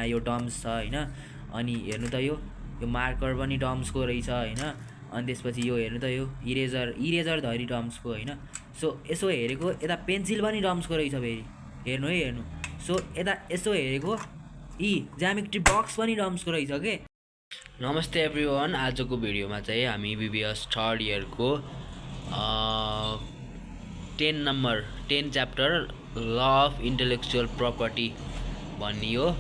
यहाँ यो टर्म्स छ हैन। अनि हेर्नु त यो मार्कर पनि टर्म्सको रहेछ हैन। अनि त्यसपछि यो हेर्नु त यो इरेजर धरी टर्म्सको हैन। सो यसो हेरेको यता पेन्सिल पनि टर्म्सको रहेछ फेरि हेर्नु है हेर्नु। सो यता यसो हेरेको ज्यामेट्री बक्स पनि टर्म्सको रहेछ के। नमस्ते एभ्रिवान, आजको भिडियोमा चाहिँ हामी बीबीएस थर्ड इयरको 10 च्याप्टर ल अफ इन्टेलेक्चुअल प्रपर्टी भन्ने यो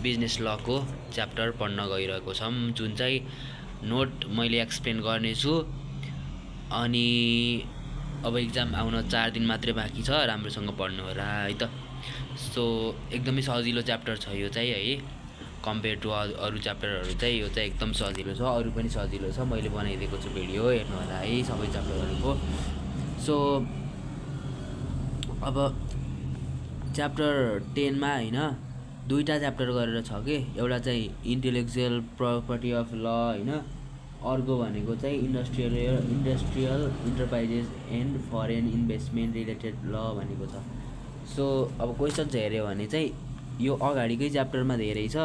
बिजनेस लको च्याप्टर पढ्न गइरहेको छौँ, जुन चाहिँ नोट मैले एक्सप्लेन गर्नेछु। अनि अब इक्जाम आउन 4 दिन मात्रै बाँकी छ, राम्रोसँग पढ्नु होला है त। सो एकदमै सजिलो च्याप्टर छ यो चाहिँ है, कम्पेयर टु अरू च्याप्टरहरू चाहिँ यो चाहिँ एकदम सजिलो छ। अरू पनि सजिलो छ, मैले बनाइदिएको छु भिडियो हेर्नु होला है सबै च्याप्टरहरूको। सो अब च्याप्टर 10 मा हैन दुईटा च्याप्टर गरेर छ के। एउटा चाहिँ इन्टेलेक्चुअल प्रपर्टी अफ ल हैन, अर्को भनेको चाहिँ industrial enterprises and foreign investment related ल भनेको छ। सो अब क्वेसन्स हेऱ्यो भने चाहिँ यो अगाडिकै च्याप्टरमा धेरै छ,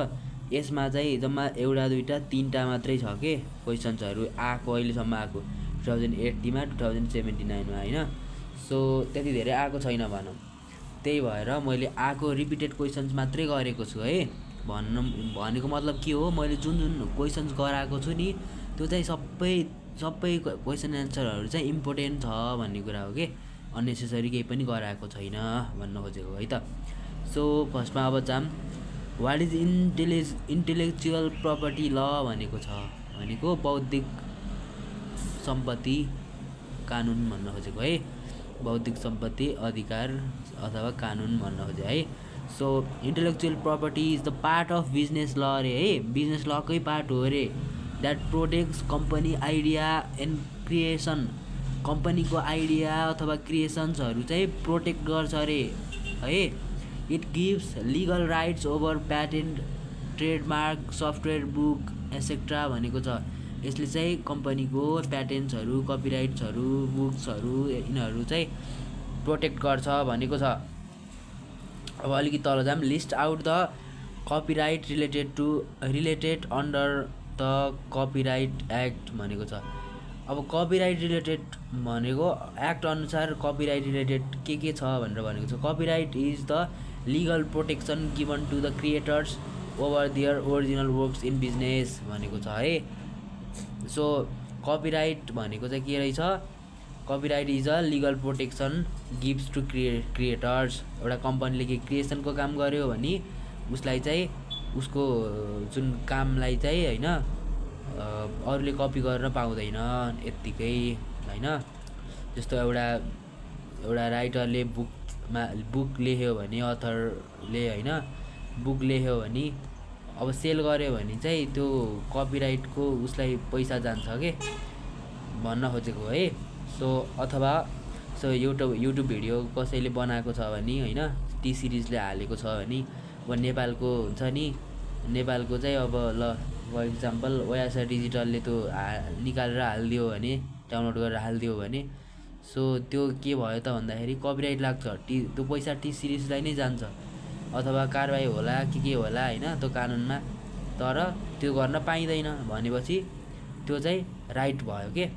यसमा चाहिँ जम्मा एउटा दुईटा तीनटा मात्रै छ के क्वेसन्सहरू आएको अहिलेसम्म आएको 2080 मा 2079 मा हैन। सो त्यति धेरै आएको छैन भनौँ, त्यही भएर मैले आएको रिपिटेड क्वेसन्स मात्रै गरेको छु है। भनेको मतलब के हो, मैले जुन जुन क्वेसन्स गराएको छु नि त्यो चाहिँ सबै क्वेसन एन्सरहरू चाहिँ इम्पोर्टेन्ट छ भन्ने कुरा हो कि, अननेसेसरी केही पनि गराएको छैन भन्न खोजेको है त। सो फर्स्टमा अब जाम वाट इज इन्टेलेक्चुअल प्रपर्टी ल भनेको छ भनेको बौद्धिक सम्पत्ति कानुन भन्न खोजेको है, बौद्धिक सम्पत्ति अधिकार अथवा कानुन भन्न खोजे है। So intellectual property is the part of business ल अरे है, बिजनेस लकै पार्ट हो अरे, that protects company idea and creation, कम्पनीको आइडिया अथवा क्रिएसन्सहरू चाहिँ प्रोटेक्ट गर्छ अरे है। It gives legal rights over patent, trademark, software, book etcetera भनेको छ। यसले चाहिँ कम्पनीको प्याटेन्ट्सहरू, कपिराइट्सहरू, बुक्सहरू यिनीहरू चाहिँ प्रोटेक्ट गर्छ भनेको छ। अब अलिकति तल जाम, list out the copyright related under the copyright act भनेको छ। अब कपिराइट रिलेटेड भनेको एक्ट अनुसार कपिराइट रिलेटेड के छ भनेको छ। Copyright is the legal protection given to the creators over their original works in business भनेको छ है। सो कपिराइट भनेको चाहिँ के रहेछ, copyright is a legal protection gives to creators. एउटा कम्पनीले के क्रिएसनको काम गर्यो भने उसलाई चाहिँ उसको जुन कामलाई चाहिँ हैन अरूले कपी गर्न पाउँदैन यत्तिकै हैन। जस्तो एउटा राइटरले बुक लेख्यो भने, अथरले हैन बुक लेख्यो भने अब सेल गर्यो भने चाहिँ त्यो कपिराइटको उसलाई पैसा जान्छ के भन्न खोजेको है। सो अथवा युट्युब भिडियो कसैले बनाएको छ भने हैन, टी सिरिजले हालेको छ भने, अब नेपालको हुन्छ नि, नेपालको चाहिँ अब ल फर इक्जाम्पल ओयासा डिजिटलले त्यो निकालेर हालिदियो भने, डाउनलोड गरेर हालिदियो भने, सो त्यो के भयो त भन्दाखेरि कपिराइट लाग्छ, त्यो पैसा टी सिरिजलाई नै जान्छ, अथवा कारबाही होला के होला हैन त्यो कानुनमा, तर त्यो गर्न पाइँदैन भनेपछि त्यो चाहिँ राइट भयो के।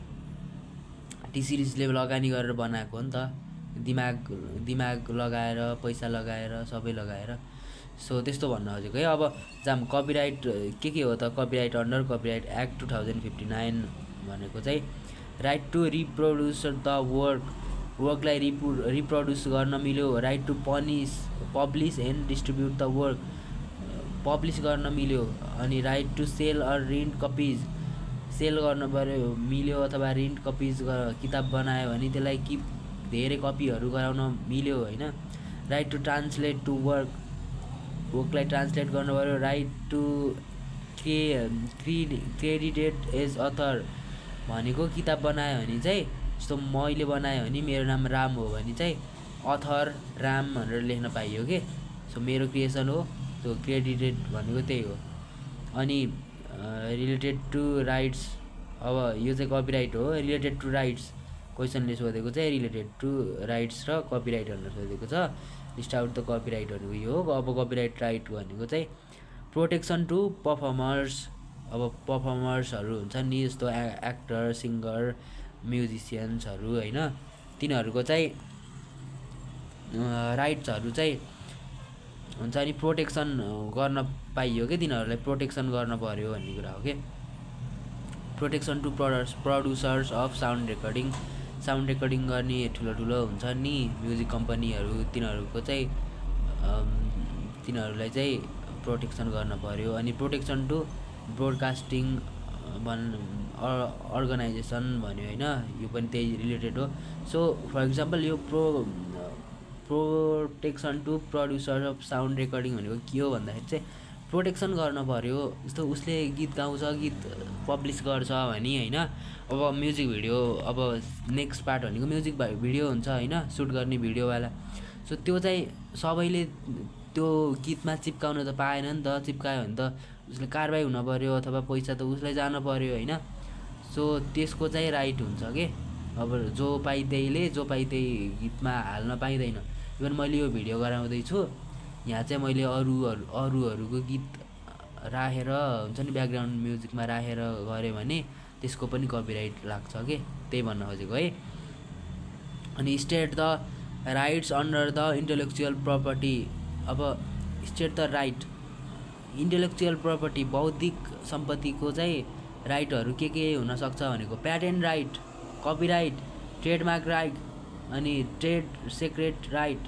टी सिरिजले लगानी गरेर बनाएको हो नि त, दिमाग लगाएर, पैसा लगाएर, सबै लगाएर। सो त्यस्तो भन्न खोजेको है। अब जाम कपिराइट के हो त, कपिराइट अन्डर कपिराइट एक्ट 2059 भनेको चाहिँ राइट टु रिप्रोड्युस द वर्कलाई रिप्रोड्युस गर्न मिल्यो, right to publish and distribute the work, publish गर्न मिल्यो, अनि right to sell or rent copies, sell गर्न पर्यो मिल्यो, अथवा रिन्ट कपिज किताब बनायो भने त्यसलाई धेरै कपीहरू गराउन मिल्यो हैन। राइट टु ट्रान्सलेट टु वर्कलाई ट्रान्सलेट गर्नु पर्यो, right to credited as author भनेको किताब बनायो भने चाहिँ, जस्तो मैले बनायो भने मेरो नाम राम हो भने चाहिँ अथर राम भनेर लेख्न पाइयो के। सो मेरो क्रिएसन हो, त्यो क्रेडिटेड भनेको त्यही हो। अनि रिलेटेड टु राइट्स, अब यो चाहिँ कपिराइट हो। रिलेटेड टु राइट्स क्वेसनले सोधेको चाहिँ रिलेटेड टु राइट्स र कपिराइट भनेर सोधेको छ। लिस्ट आउट द कपिराइट भनेको यो हो। अब कपिराइट राइट भनेको चाहिँ प्रोटेक्सन टु पर्फर्मर्स, अब पर्फर्मर्सहरू हुन्छ नि यस्तो एक्टर सिङ्गर म्युजिसियन्सहरू होइन, तिनीहरूको चाहिँ राइट्सहरू चाहिँ हुन्छ नि प्रोटेक्सन गर्न पाइयो कि तिनीहरूलाई प्रोटेक्सन गर्न पर्यो भन्ने कुरा हो कि। Protection to producers of sound recording गर्ने ठुलो ठुलो हुन्छ नि म्युजिक कम्पनीहरू, तिनीहरूको चाहिँ तिनीहरूलाई चाहिँ प्रोटेक्सन गर्न पर्यो। अनि प्रोटेक्सन टु ब्रोडकास्टिङ अर्गनाइजेसन भन्यो होइन, यो पनि त्यही रिलेटेड हो। सो फर इक्जाम्पल यो protection to producer of sound recording भनेको के हो भन्दाखेरि चाहिँ प्रोटेक्सन गर्न पर्यो। जस्तो उसले गीत गाउँछ, गीत पब्लिस गर्छ भने होइन, अब म्युजिक भिडियो, अब नेक्स्ट पार्ट भनेको म्युजिक भिडियो हुन्छ होइन, सुट गर्ने भिडियोवाला। सो त्यो चाहिँ सबैले त्यो गीतमा चिप्काउन त पाएन नि त, चिप्कायो भने त उसले कारबाही हुन पऱ्यो अथवा पैसा त उसलाई जानु पऱ्यो होइन। सो त्यसको चाहिँ राइट हुन्छ कि, अब जो पाइ त्यही गीतमा हाल्न पाइँदैन। इभन मैले यो भिडियो गराउँदैछु, यहाँ चाहिँ मैले अरूहरूको गीत राखेर हुन्छ नि ब्याकग्राउन्ड म्युजिकमा राखेर गरेँ भने त्यसको पनि कपिराइट लाग्छ कि, त्यही भन्न खोजेको है। अनि state the rights under the intellectual property, अब state the right intellectual property बौद्धिक सम्पत्तिको चाहिँ राइटहरू के हुनसक्छ भनेको patent right, copyright, trademark right अनि ट्रेड सिक्रेट राइट।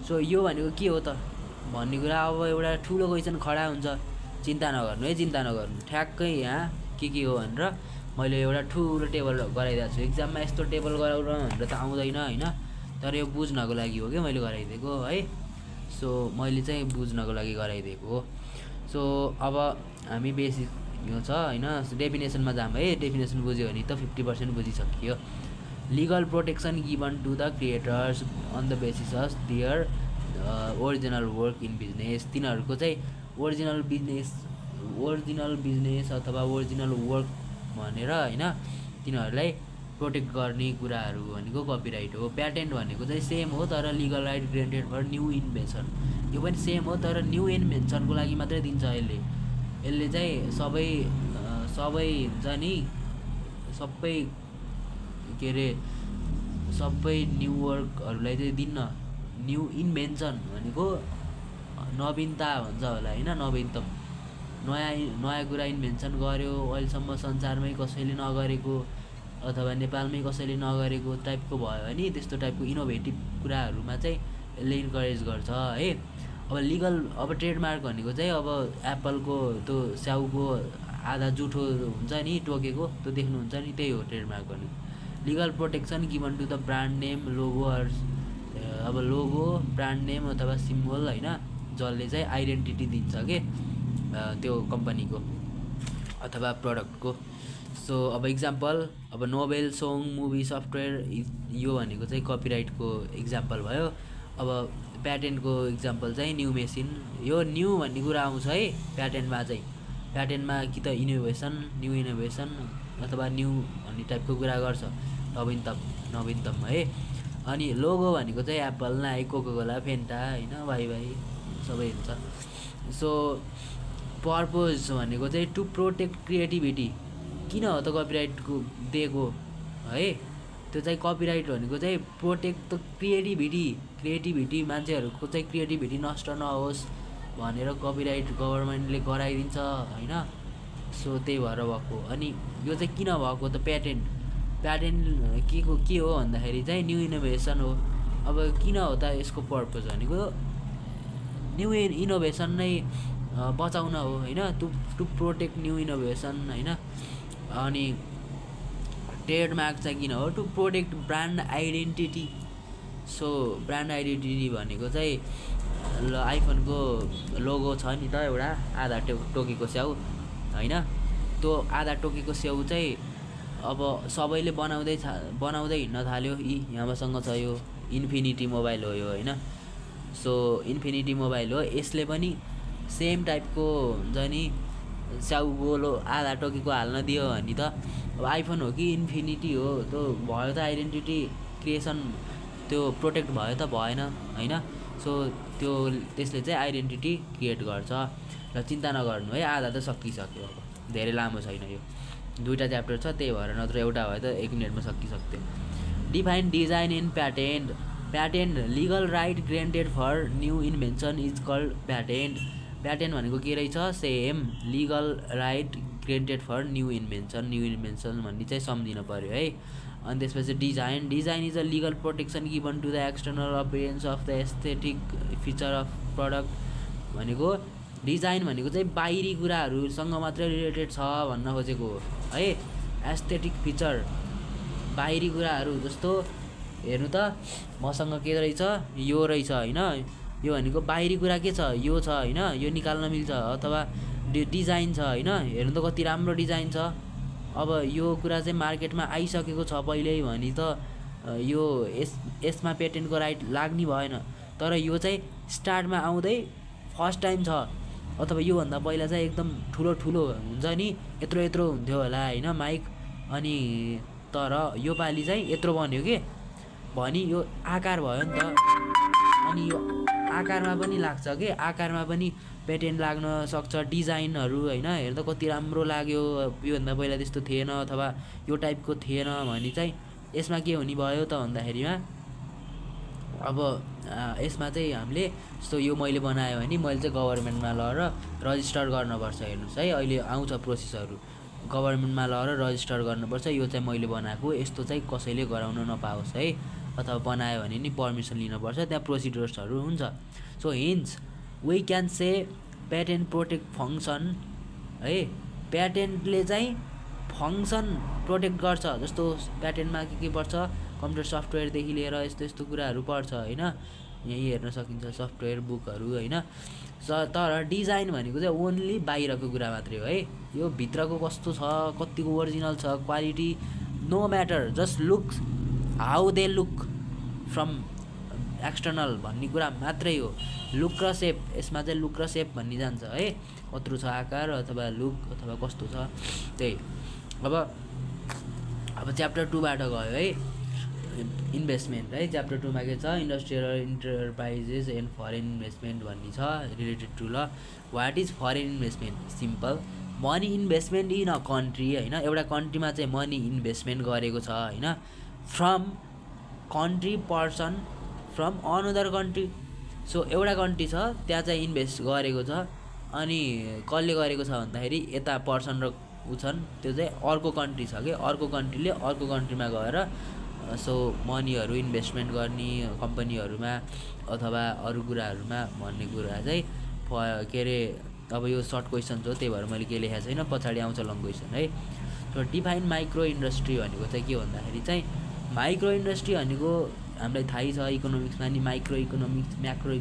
सो यो भनेको के हो त भन्ने कुरा अब एउटा ठुलो क्वेसन खडा हुन्छ। चिन्ता नगर्नु है, चिन्ता नगर्नु, ठ्याक्कै यहाँ के हो भनेर मैले एउटा ठुलो टेबल गराइदिएको छु। एक्जाममा यस्तो टेबल गराउन भनेर त आउँदैन होइन, तर यो बुझ्नको लागि हो कि मैले गराइदिएको है। सो मैले चाहिँ बुझ्नको लागि गराइदिएको हो। सो अब हामी बेसिक यो छ होइन, डेफिनेसनमा जाऊँ है। डेफिनेसन बुझ्यो भने त 50% बुझिसकियो। Legal protection given to the creators on the basis of their original work in business, तिनीहरूको चाहिँ ओरिजिनल बिजनेस अथवा ओरिजिनल वर्क भनेर होइन तिनीहरूलाई प्रोटेक्ट गर्ने कुराहरू भनेको कपिराइट हो। प्याटेन्ट भनेको चाहिँ सेम हो तर legal right granted for new invention, यो पनि सेम हो तर न्यू इन्भेन्सनको लागि मात्रै दिन्छ यसले चाहिँ सबै हुन्छ नि सबै के अरे सबै न्यू वर्कहरूलाई चाहिँ दिन्न। न्यू इन्भेन्सन भनेको नवीनता भन्छ होला होइन, नवीनतम नयाँ कुरा इन्भेन्सन गर्यो, अहिलेसम्म संसारमै कसैले नगरेको अथवा नेपालमै कसैले नगरेको टाइपको भयो भने त्यस्तो टाइपको इनोभेटिभ कुराहरूमा चाहिँ यसले इन्करेज गर्छ है। अब लिगल, अब ट्रेडमार्क भनेको चाहिँ अब एप्पलको त्यो स्याउको आधा जुठो हुन्छ नि टोकेको त्यो देख्नुहुन्छ नि, त्यही हो ट्रेडमार्क भनेको। Legal protection given to the brand name logo, अब लोगो ब्रान्ड नेम अथवा सिम्बल होइन, जसले चाहिँ आइडेन्टिटी दिन्छ के त्यो कम्पनीको अथवा प्रडक्टको। सो अब इक्जाम्पल, अब नोभेल, सङ, मुभी, सफ्टवेयर, यो भनेको चाहिँ कपिराइटको इक्जाम्पल भयो। अब प्याटेन्टको इक्जाम्पल चाहिँ न्यू मेसिन, यो न्यू भन्ने कुरा आउँछ है प्याटेन्टमा चाहिँ। प्याटेन्टमा कि त न्यू इनोभेसन अथवा न्यू भन्ने टाइपको कुरा गर्छ, नवीनतम है। अनि लोगो भनेको चाहिँ एप्पल, नाइक, कोकाकोला, फेन्टा होइन, भाइ सबै हुन्छ। सो पर्पोज भनेको चाहिँ टु प्रोटेक्ट क्रिएटिभिटी, किन हो त कपिराइटको दिएको है, त्यो चाहिँ कपिराइट भनेको चाहिँ प्रोटेक्ट द क्रिएटिभिटी मान्छेहरूको चाहिँ क्रिएटिभिटी नष्ट नहोस् भनेर कपिराइट गभर्मेन्टले गराइदिन्छ होइन। सो त्यही भएर भएको। अनि यो चाहिँ किन भएको त प्याटेन्ट के हो भन्दाखेरि चाहिँ न्यू इनोभेसन हो। अब किन हो त यसको पर्पज भनेको न्यू इनोभेसन नै बचाउन हो होइन, टु प्रोटेक्ट न्यू इनोभेसन होइन। अनि ट्रेडमार्क चाहिँ किन हो, to protect brand identity. So brand identity भनेको चाहिँ आइफोनको लोगो छ नि त एउटा आधा टोकेको स्याउ होइन, त्यो आधा टोकेको स्याउ चाहिँ अब सबैले बनाउँदै हिँड्न थाल्यो। यहाँ मसँग छ यो इन्फिनिटी मोबाइल हो यो होइन। सो इन्फिनिटी मोबाइल हो, यसले पनि सेम टाइपको हुन्छ नि स्याउको आधा टोकेको हाल्न दियो भने त अब आइफोन हो कि इन्फिनिटी हो त्यो भयो त आइडेन्टिटी क्रिएसन, त्यो प्रोटेक्ट भयो त भएन होइन। सो त्यसले चाहिँ आइडेन्टिटी क्रिएट गर्छ। र चिन्ता नगर्नु है, आधा त सकिसक्यो, अब धेरै लामो छैन यो, 2टा च्याप्टर छ, त्यही भएर नत्र एउटा भए त 1 मिनेटमा सकिसक्थ्यो। Define design in patent. Patent legal right granted for new invention is called patent. Patent भनेको के रहेछ, same legal right granted for new invention, new invention भन्ने चाहिँ सम्झिनु पऱ्यो है। अनि त्यसपछि design, design is a legal protection given to the external appearance of the aesthetic feature of product भनेको डिजाइन भनेको चाहिँ बाहिरी कुराहरूसँग मात्रै रिलेटेड छ भन्न खोजेको हो है। एस्थेटिक फिचर बाहिरी कुराहरू जस्तो हेर्नु त मसँग के रहेछ, यो रहेछ होइन, यो भनेको बाहिरी कुरा के छ, यो छ होइन, यो निकाल्न मिल्छ, अथवा डिजाइन छ होइन, हेर्नु त कति राम्रो डिजाइन छ। अब यो कुरा चाहिँ मार्केटमा आइसकेको छ पहिल्यै भने त यो यसमा पेटेन्टको राइट लाग्ने भएन, तर यो चाहिँ स्टार्टमा आउँदै फर्स्ट टाइम छ, अथवा योभन्दा पहिला चाहिँ एकदम ठुलो ठुलो हुन्छ नि, यत्रो यत्रो हुन्थ्यो होला होइन माइक, अनि तर यो पालि चाहिँ यत्रो बन्यो के भनी यो आकार भयो नि त, अनि यो आकारमा पनि लाग्छ के, आकारमा पनि पेटेन्ट लाग्न सक्छ, डिजाइनहरू होइन, हेर्दा कति राम्रो लाग्यो, योभन्दा पहिला त्यस्तो थिएन अथवा यो टाइपको थिएन भने चाहिँ यसमा के हुने भयो त भन्दाखेरिमा अब यसमा चाहिँ हामीले जस्तो यो मैले बनाएँ भने मैले चाहिँ गभर्मेन्टमा लगेर रजिस्टर गर्नुपर्छ। हेर्नुहोस् है, अहिले आउँछ प्रोसेसहरू, गभर्मेन्टमा लगेर रजिस्टर गर्नुपर्छ, यो चाहिँ मैले बनाएको, यस्तो चाहिँ कसैले गराउन नपाओस् है, अथवा बनायो भने नि पर्मिसन लिनुपर्छ, त्यहाँ प्रोसिड्युर्सहरू हुन्छ। So hence we can say patent protect function है, पेटेन्टले चाहिँ फङ्सन प्रोटेक्ट गर्छ, जस्तो पेटेन्टमा के पर्छ, कम्प्युटर सफ्टवेयरदेखि लिएर यस्तो यस्तो कुराहरू पर्छ होइन, यहीँ हेर्न सकिन्छ सफ्टवेयर बुकहरू होइन। तर डिजाइन भनेको चाहिँ ओन्ली बाहिरको कुरा मात्रै हो है, यो भित्रको कस्तो छ, कतिको ओरिजिनल छ, quality no matter, just looks how they look from external भन्ने कुरा मात्रै हो। लुक र सेप, यसमा चाहिँ लुक र सेप भन्ने जान्छ है, कत्रो छ आकार अथवा लुक अथवा कस्तो छ त्यही। अब च्याप्टर 2बाट गयो है, इन्भेस्टमेन्ट है। च्याप्टर 2मा के छ, industrial enterprises and foreign investment भन्ने छ related to law. What is foreign investment, simple money investment in a country होइन, एउटा कन्ट्रीमा चाहिँ मनी इन्भेस्टमेन्ट गरेको छ होइन, from country person from another country. So एउटा कन्ट्री छ त्यहाँ चाहिँ इन्भेस्ट गरेको छ, अनि कसले गरेको छ भन्दाखेरि यता पर्सन र ऊ छन्, त्यो चाहिँ अर्को कन्ट्री छ कि, अर्को कन्ट्रीले अर्को कन्ट्रीमा गएर सो मनीहरू इन्भेस्टमेन्ट गर्ने कम्पनीहरूमा अथवा अरू कुराहरूमा भन्ने कुरा चाहिँ के अरे। अब यो सर्ट क्वेसन हो त्यही भएर मैले के लेखेको छैन, पछाडि आउँछ लङ क्वेसन है। सो डिफाइन माइक्रो इन्डस्ट्री भनेको चाहिँ के भन्दाखेरि चाहिँ माइक्रो इन्डस्ट्री भनेको हामीलाई थाहै छ इकोनोमिक्समा नि माइक्रो इकोनोमिक्स म्याक्रो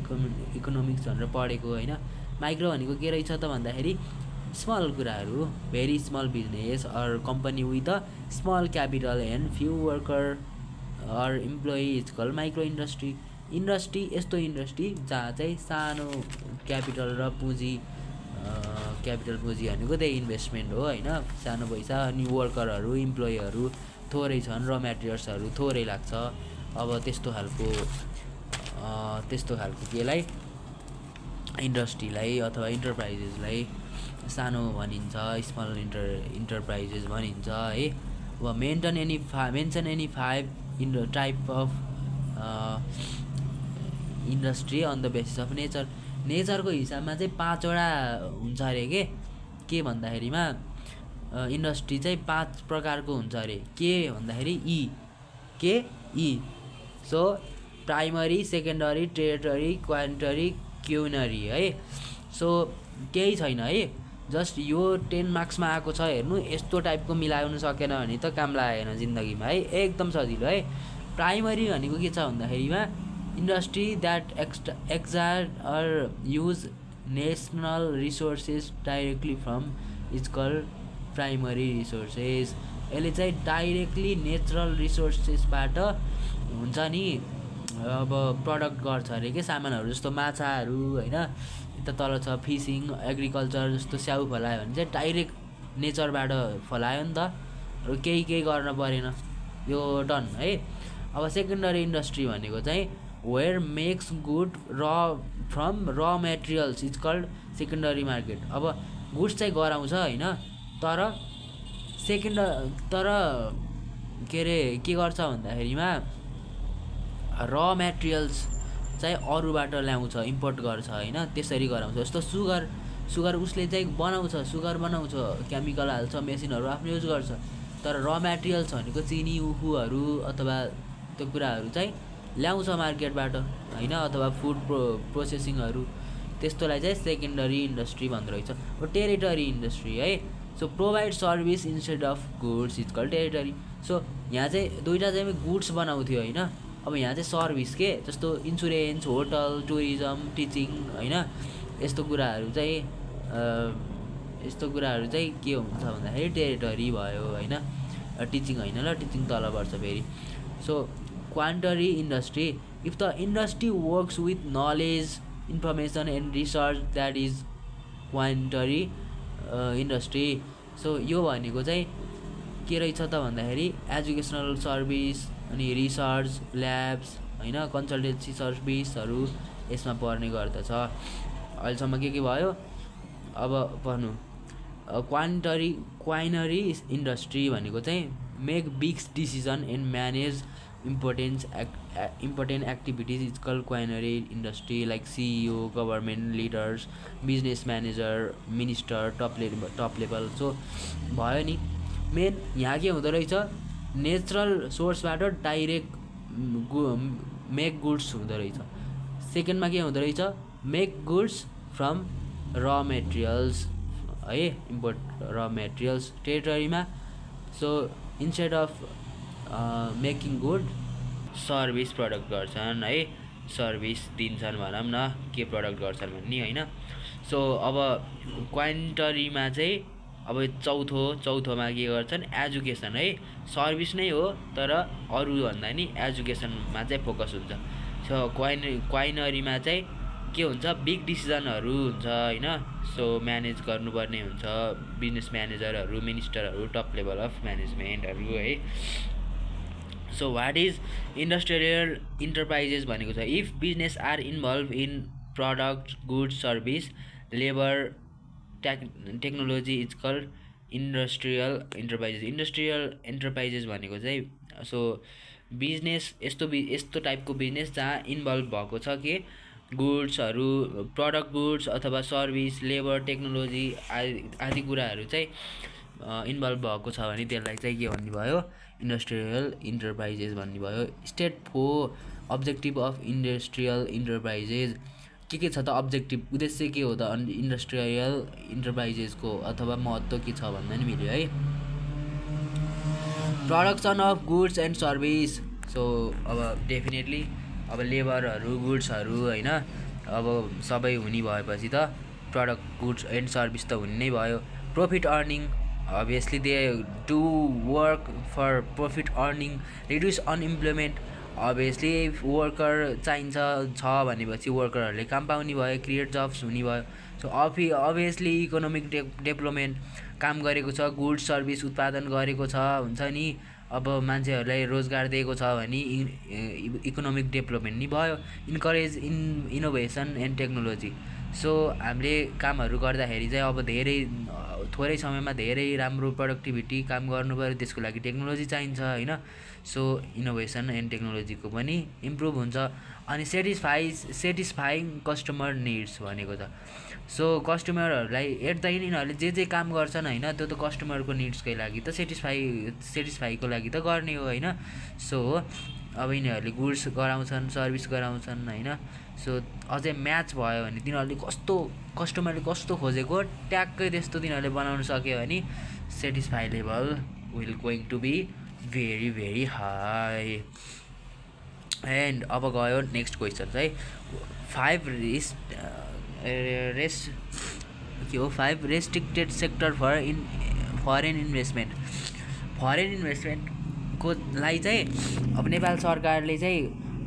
इकोनोमिक्स भनेर पढेको होइन। माइक्रो भनेको के रहेछ त भन्दाखेरि स्मल कुराहरू, very small business or company with a small capital and few worker or employee is called micro industry. Industry यस्तो इन्डस्ट्री जहाँ चाहिँ सानो क्यापिटल र पुँजी, क्यापिटल पुँजी भनेको त्यही इन्भेस्टमेन्ट हो होइन, सानो पैसा, अनि वर्करहरू इम्प्लोइहरू थोरै छन्, र मेटेरियल्सहरू थोरै लाग्छ। अब त्यस्तो खालको केलाई इन्डस्ट्रीलाई अथवा इन्टरप्राइजेसलाई सानो भनिन्छ, स्मल इन्टरप्राइजेस भनिन्छ है। अब mention any 5 type of industry on the basis of nature. नेचरको हिसाबमा चाहिँ 5वटा हुन्छ अरे के भन्दाखेरिमा इन्डस्ट्री चाहिँ 5 प्रकारको हुन्छ अरे। के भन्दाखेरि ई सो प्राइमरी, सेकेन्डरी, टेरिटरी, क्वान्टरी, क्युनरी है। सो केही छैन है, जस्ट यो 10 मार्क्समा आएको छ हेर्नु, यस्तो टाइपको मिलाउनु सकेन भने त काम लागेन जिन्दगीमा है, एकदम सजिलो है। प्राइमरी भनेको के छ भन्दाखेरिमा industry that exert or use natural resources directly from is called primary resources. यसले चाहिँ डाइरेक्टली नेचरल रिसोर्सेसबाट हुन्छ नि अब प्रडक्ट गर्छ अरे के, सामानहरू जस्तो माछाहरू होइन, यता तल छ फिसिङ, एग्रिकल्चर जस्तो स्याउ फलायो भने चाहिँ डाइरेक्ट नेचरबाट फलायो नि त, केही गर्न परेन, यो डन है। अब सेकेन्डरी इन्डस्ट्री भनेको चाहिँ where makes good from raw materials is called secondary market. अब गुड्स चाहिँ गराउँछ होइन, तर के अरे के गर्छ भन्दाखेरिमा र मेटेरियल्स चाहिँ अरूबाट ल्याउँछ, इम्पोर्ट गर्छ होइन, त्यसरी गराउँछ। जस्तो सुगर उसले चाहिँ बनाउँछ, सुगर बनाउँछ, केमिकल हाल्छ, मेसिनहरू आफ्नो युज गर्छ, तर र मेटेरियल्स भनेको चिनी उखुहरू अथवा त्यो कुराहरू चाहिँ ल्याउँछ मार्केटबाट होइन, अथवा फुड प्रोसेसिङहरू, त्यस्तोलाई चाहिँ सेकेन्डरी इन्डस्ट्री भन्दो रहेछ। टेरिटरी इन्डस्ट्री है, so provide service instead of goods is called territory. So यहाँ चाहिँ दुईवटा चाहिँ गुड्स बनाउँथ्यो होइन, अब यहाँ चाहिँ सर्भिस के, जस्तो इन्सुरेन्स, होटल, टुरिज्म, टिचिङ होइन, यस्तो कुराहरू चाहिँ के हुन्छ भन्दाखेरि टेरिटरी भयो होइन, टिचिङ होइन ल, टिचिङ तल पर्छ फेरि। So क्वान्टरी industry, if the industry works with knowledge, information and research, that is क्वान्टरी industry. So यो भनेको चाहिँ के रहेछ त भन्दाखेरि एजुकेसनल सर्भिस अनि रिसर्च ल्याब्स होइन, कन्सल्टेन्सी सर्भिसहरू यसमा पर्ने गर्दछ। अहिलेसम्म के भयो, अब पढ्नु। क्वाइनरी इन्डस्ट्री भनेको चाहिँ make big decision and manage important activities is called quinary industry, like CEO, government leaders, business manager, minister, top level. So भयो नि, मेन यहाँ के हुँदो रहेछ, नेचुरल सोर्सबाट डाइरेक्ट मेक गुड्स हुँदो रहेछ। सेकेन्डमा के हुँदो रहेछ, make goods from raw materials है, इम्पोर्ट र मेटेरियल्स टेरिटरीमा। So instead of making good service product गर्छन् है, सर्भिस दिन्छन् भनौँ न, के प्रडक्ट गर्छन् भन्ने होइन। सो अब क्वान्टरीमा चाहिँ अब चौथोमा के गर्छन्, एजुकेसन है, सर्भिस नै हो तर अरू भन्दा नि एजुकेसनमा चाहिँ फोकस हुन्छ। सो क्वाइनरीमा चाहिँ के हुन्छ, बिग डिसिजनहरू हुन्छ होइन, सो म्यानेज गर्नुपर्ने हुन्छ, बिजनेस म्यानेजरहरू, मिनिस्टरहरू, टप लेभल अफ म्यानेजमेन्टहरू है। So what is industrial enterprises भनेको छ, if business are involve in product, goods, service, labour, technology is called industrial enterprises. Industrial enterprises भनेको चाहिँ सो बिजनेस यस्तो टाइपको बिजनेस जहाँ इन्भल्भ भएको छ कि गुड्सहरू, प्रडक्ट गुड्स अथवा सर्भिस, लेबर, टेक्नोलोजी आदि कुराहरू चाहिँ इन्भल्भ भएको छ भने त्यसलाई चाहिँ के भन्ने भयो, इन्डस्ट्रियल इन्टरप्राइजेस भन्ने भयो। State 4 objective of industrial enterprises, के छ त अब्जेक्टिभ, उद्देश्य के हो त इन्डस्ट्रियल इन्टरप्राइजेसको, अथवा महत्त्व के छ भन्दा नि मिल्यो है। Production of goods and service, so अब डेफिनेटली अब लेबरहरू, गुड्सहरू होइन, अब सबै हुने भएपछि त प्रडक्ट, गुड्स एन्ड सर्भिस त हुने नै भयो। Profit earning, obviously they do work for profit earning, reduce unemployment, obviously worker चाहिन्छ भनेपछि वर्करहरूले काम पाउने भयो, क्रिएट जब्स हुने भयो। सो obviously इकोनोमिक डेभलपमेन्ट, काम गरेको छ, गुड्स सर्भिस उत्पादन गरेको छ हुन्छ नि, अब मान्छेहरूलाई रोजगार दिएको छ भने इकोनोमिक डेभलपमेन्ट नि भयो। Encourage innovation and technology, so हामीले कामहरू गर्दाखेरि चाहिँ अब थोरै समयमा धेरै राम्रो प्रोडक्टिभिटी काम गर्नु पऱ्यो, त्यसको लागि टेक्नोलोजी चाहिन्छ होइन। सो इनोभेसन एन्ड टेक्नोलोजीको पनि इम्प्रुभ हुन्छ। अनि सेटिस्फाइङ कस्टमर निड्स भनेको छ, सो कस्टमरहरूलाई एट द एन्ड यिनीहरूले जे काम गर्छन् होइन, त्यो त कस्टमरको निड्सकै लागि त सेटिस्फाईको लागि त गर्ने हो होइन। सो अब यिनीहरूले गुड्स गराउँछन्, सर्भिस गराउँछन् होइन, सो अझै म्याच भयो भने तिनीहरूले कस्टमरले कस्तो खोजेको ट्याक्कै त्यस्तो तिनीहरूले बनाउन सक्यो भने satisfy level will going to be very very high. And अब गयो नेक्स्ट क्वेसन चाहिँ 5 restricted sector foreign investment. Foreign इन्भेस्टमेन्टको लागि चाहिँ अब नेपाल सरकारले चाहिँ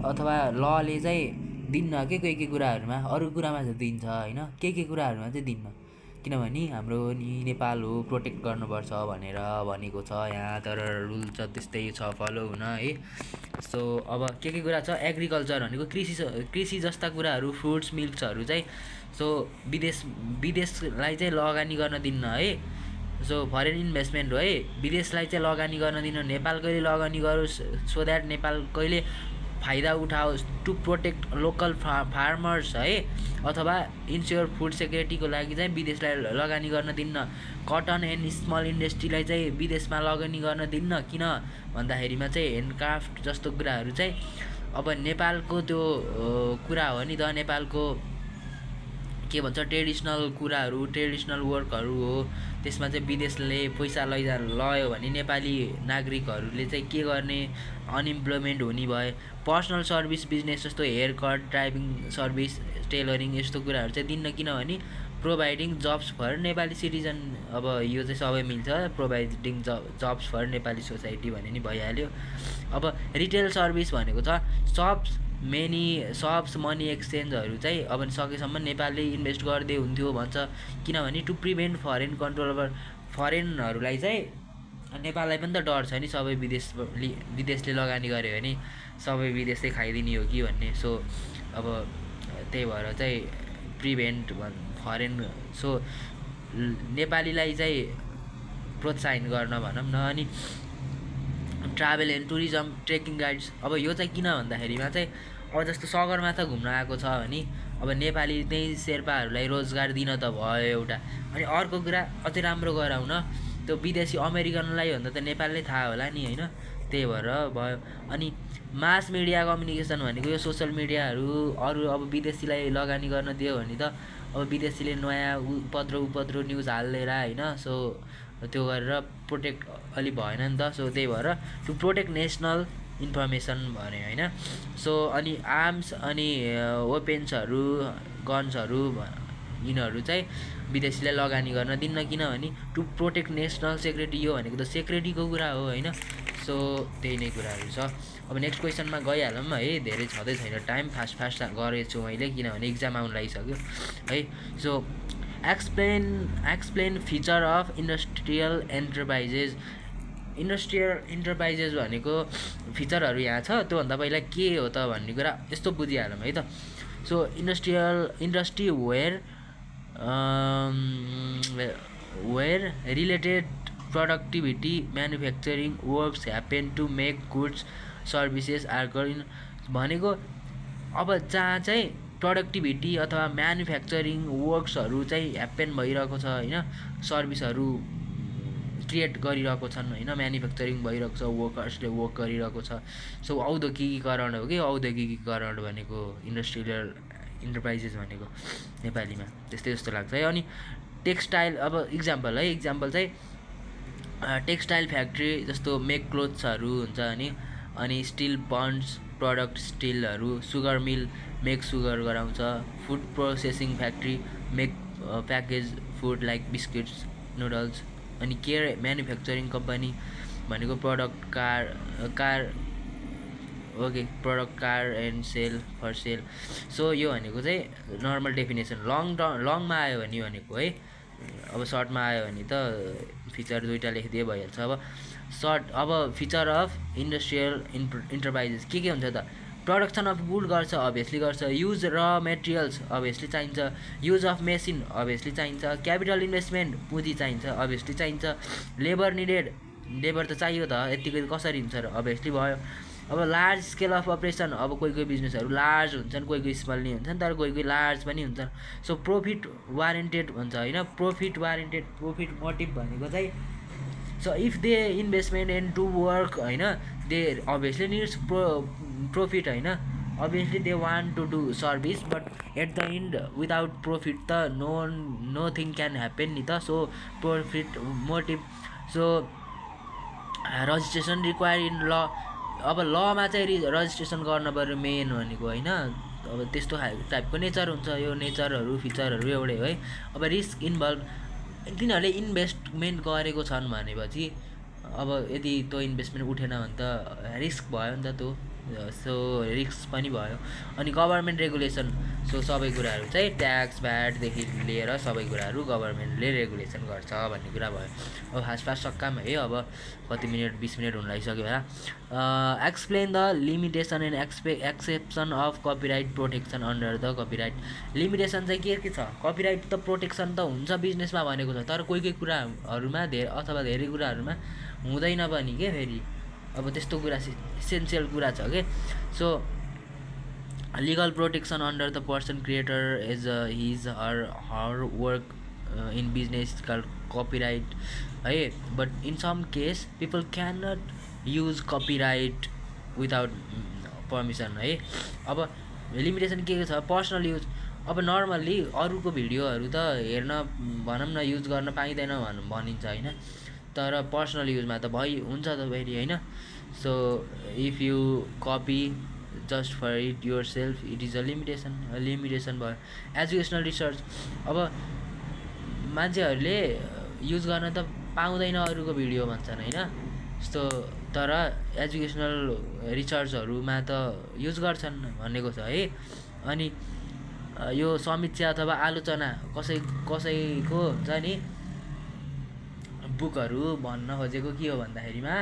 अथवा लले चाहिँ दिन्न के कुराहरूमा, अरू कुरामा चाहिँ दिन्छ होइन, के कुराहरूमा चाहिँ दिन्न। किनभने हाम्रो नि नेपाल हो प्रोटेक्ट गर्नुपर्छ भनेर भनेको छ यहाँ, तर रुल त त्यस्तै छ फलो हुन है। सो अब के कुरा छ, एग्रिकल्चर भनेको कृषि जस्ता कुराहरू, फ्रुट्स मिल्क्सहरू चाहिँ सो विदेशलाई चाहिँ लगानी गर्न दिन्न है। सो फरेन इन्भेस्टमेन्ट हो है, विदेशलाई चाहिँ लगानी गर्न दिनु, नेपाल कहिले लगानी गरोस् सो द्याट नेपाल कहिले फाइदा उठाओस् टु प्रोटेक्ट लोकल फार्मर्स है, अथवा इन्स्योर फुड सेक्युरिटीको लागि चाहिँ विदेशलाई लगानी गर्न दिन्न। कटन एन्ड स्मल इन्डस्ट्रीलाई चाहिँ विदेशमा लगानी गर्न दिन्न, किन भन्दाखेरिमा चाहिँ ह्यान्डक्राफ्ट जस्तो कुराहरू चाहिँ अब नेपालको त्यो कुरा हो नि त, नेपालको के भन्छ ट्रेडिसनल कुराहरू, ट्रेडिसनल वर्कहरू हो। त्यसमा चाहिँ विदेशले पैसा लयो भने नेपाली नागरिकहरूले चाहिँ के गर्ने, अनइम्प्लोइमेन्ट हुने भए। पर्सनल सर्भिस बिजनेस जस्तो hair cut, driving service, tailoring यस्तो कुराहरू चाहिँ दिन्न, किनभने providing jobs for Nepali citizen. अब यो चाहिँ सबै मिल्छ, providing jobs for Nepali society भने नि भइहाल्यो। अब रिटेल सर्भिस भनेको छ सब्स मनी एक्सचेन्जहरू चाहिँ अब सकेसम्म नेपालले इन्भेस्ट गर्दै हुन्थ्यो भन्छ, किनभने to prevent foreign control over फरेनहरूलाई चाहिँ नेपाललाई पनि त डर छ नि, सबै विदेशले लगानी गर्यो भने सबै विदेशै खाइदिने हो कि भन्ने। सो अब त्यही भएर चाहिँ प्रिभेन्ट फरेन, सो नेपालीलाई चाहिँ प्रोत्साहन गर्न भनौँ न। अनि travel and tourism, trekking guides, अब यो चाहिँ किन भन्दाखेरिमा चाहिँ अब जस्तो सगरमाथा घुम्न आएको छ भने अब नेपाली त्यही शेर्पाहरूलाई रोजगार दिन त भयो एउटा। अनि अर्को कुरा अझै राम्रो गराउन त्यो विदेशी अमेरिकनलाई भन्दा त नेपालले थाहा होला नि होइन, त्यही भएर भयो। अनि मास मिडिया कम्युनिकेसन भनेको यो सोसल मिडियाहरू अरू अब विदेशीलाई लगानी गर्न दियो भने त अब विदेशीले नयाँ उपद्रो न्युज हालेर होइन, सो त्यो गरेर प्रोटेक्ट अलि भएन नि त। सो त्यही भएर टु प्रोटेक्ट नेसनल इन्फर्मेसन भन्यो होइन। सो अनि आर्म्स अनि वेपन्सहरू, गन्सहरू यिनीहरू चाहिँ विदेशीलाई लगानी गर्न दिन्न, किनभने टु प्रोटेक्ट नेसनल सेक्युरिटी, यो भनेको त सेक्युरिटीको कुरा हो होइन। सो त्यही नै कुराहरू छ। अब नेक्स्ट क्वेसनमा गइहालौँ है, धेरै छँदै छैन टाइम, फास्ट गरेछु मैले किनभने इक्जाम आउनु लागिसक्यो है। So explain feature of industrial enterprises. Industrial enterprises भनेको फिचरहरू यहाँ छ, त्योभन्दा पहिला के हो त भन्ने कुरा यस्तो बुझिहालौँ है त। So industry where related productivity manufacturing works happen to make goods services are भनेको अब जहाँ चाहिँ प्रोडक्टिभिटी अथवा म्यानुफ्याक्चरिङ वर्क्सहरू चाहिँ ह्याप्पेन भइरहेको छ होइन, सर्भिसहरू क्रिएट गरिरहेको छन् होइन, म्यानुफ्याक्चरिङ भइरहेको छ, वर्कर्सले वर्क गरिरहेको छ। सो औद्योगिकीकरण हो कि, औद्योगिकीकरण भनेको इन्डस्ट्रियल इन्टरप्राइजेस भनेको नेपालीमा त्यस्तै जस्तो लाग्छ है। अनि टेक्सटाइल, अब इक्जाम्पल चाहिँ टेक्सटाइल फ्याक्ट्री जस्तो मेक क्लोथ्सहरू हुन्छ अनि स्टिल बन्ड्स प्रडक्ट स्टिलहरू, सुगर मिल मेक सुगर गराउँछ, food processing factory make package food like biscuits noodles. अनि केयर म्यानुफ्याक्चरिङ कम्पनी भनेको product car and sell for sell. So यो भनेको चाहिँ नर्मल डेफिनेसन। लङमा आयो भने भनेको है, अब सर्टमा आयो भने त फिचर दुईवटा लेखिदिए भइहाल्छ। अब फिचर अफ इन्डस्ट्रियल इन्टरप्राइजेस के हुन्छ त, प्रोडक्सन अफ गुड गर्छ, अभियसली गर्छ, युज र मेटेरियल्स अभियसली चाहिन्छ, युज अफ मेसिन अभियसली चाहिन्छ, क्यापिटल इन्भेस्टमेन्ट पुँजी चाहिन्छ, अभियसली चाहिन्छ, लेबर निडेड, लेबर त चाहियो त, यतिकै कसरी हुन्छ र अभियसली भयो। अब लार्ज स्केल अफ अपरेसन, अब कोही बिजनेसहरू लार्ज हुन्छन्, कोही स्मल नि हुन्छन्, तर कोही लार्ज पनि हुन्छन्। सो प्रोफिट वारेन्टेड भन्छ होइन, प्रोफिट मोटिभ भनेको चाहिँ so if they investment and to work होइन, दे अभियसली निड्स प्रॉफिट होइन, obviously they want to do service, but at the end without profit त नथिङ क्यान ह्याप्पन नि त। So profit motive. So registration require in law, अब लमा चाहिँ registration गर्न पर्यो main भनेको होइन, अब त्यस्तो टाइपको नेचर हुन्छ, यो नेचरहरू फिचरहरू एउटै हो है। अब रिस्क इन्भल्भ, तिनीहरूले इन्भेस्टमेन्ट गरेको छन् भनेपछि अब यदि त्यो इन्भेस्टमेन्ट उठेन भने त रिस्क भयो नि त त्यो, सो रिस्क पनि भयो। अनि गभर्मेन्ट रेगुलेसन, सो सबै कुराहरू चाहिँ ट्याक्स भ्याटदेखि लिएर सबै कुराहरू गभर्मेन्टले रेगुलेसन गर्छ भन्ने कुरा भयो। अब फास्ट सक्काम है, अब कति मिनट 20 मिनट हुन लागिसक्यो होला। Explain the limitation and exception of copyright protection under the copyright. Limitation चाहिँ के छ? कपिराइट त प्रोटेक्सन त हुन्छ बिजनेसमा भनेको छ, तर कोही कुराहरूमा अथवा धेरै कुराहरूमा हुँदैन पनि के फेरि। अब त्यस्तो कुरा इसेन्सियल कुरा छ के। So legal protection under the person creator is his or her work in business called copyright है। but in some case people cannot use copyright without permission है। अब लिमिटेसन के छ? Personal use. अब नर्मल्ली अरूको भिडियोहरू त हेर्न भनौँ न युज गर्न पाइँदैन भनिन्छ होइन, तर पर्सनल युजमा त हुन्छ त फेरि होइन। So if you copy just for it yourself it is a limitation भयो। Educational research. अब मान्छेहरूले युज गर्न त पाउँदैन अरूको भिडियो भन्छन् होइन, यस्तो, तर एजुकेसनल रिसर्चहरूमा त युज गर्छन् भनेको छ है। अनि यो समीक्षा अथवा आलोचना कसैको हुन्छ नि बुकहरू भन्न खोजेको के हो भन्दाखेरिमा,